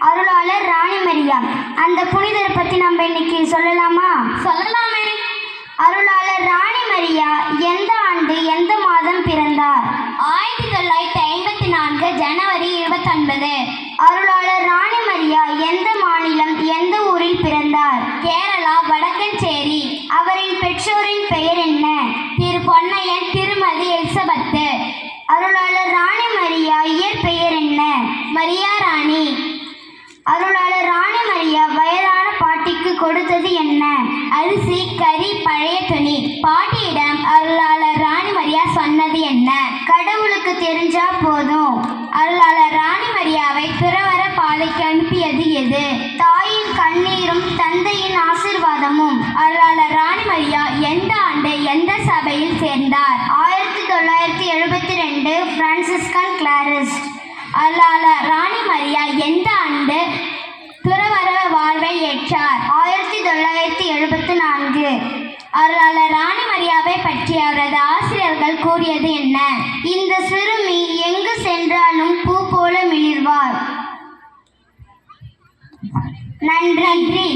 அருளாளர் ராணி மரியா. அந்த புனிதரை பற்றி நம்ம இன்னைக்கு சொல்லலாமா? சொல்லலாமே. அருளாளர் ராணி மரியா எந்த ஆண்டு எந்த மாதம் பிறந்தார்? 1954 ஜனவரி 29. அருளாளர் ராணி மரியா எந்த மாநிலம் எந்த ஊரில் பிறந்தார்? கேரளா வடக்கஞ்சேரி. அவரின் பெற்றோரின் பெயர் என்ன? திரு பொன்னையன், திருமதி எலிசபெத். அருளாளர் ராணி மரியா இயற்பெயர் என்ன? மரியா ராணி. அருளாளர் ராணி மரியா வயதான பாட்டிக்கு கொடுத்தது என்ன? அரிசி, கறி, பழைய துணி. பாட்டியிடம் அருளாளர் ராணி மரியா சொன்னது என்ன? கடவுளுக்கு தெரிஞ்சா போதும். அருளாளர் ராணி மரியாவை துறவற பாதைக்கு அனுப்பியது எது? தாயின் கண்ணீரும் தந்தையின் ஆசீர்வாதமும். அருளாளர் ராணி மரியா எந்த ஆண்டு எந்த சபையில் சேர்ந்தார்? 1972 பிரான்சிஸ்கன் கிளாரிஸ்ட். அருளாளர் ராணி மரியா எந்த ஆண்டு துறவற வாழ்வை ஏற்றார்? 1974. அருளாளர் ராணி மரியாவை பற்றி அவரது ஆசிரியர்கள் கூறியது என்ன? இந்த சிறுமி எங்கு சென்றாலும் பூ போல மிளிர்வார். நன்றி.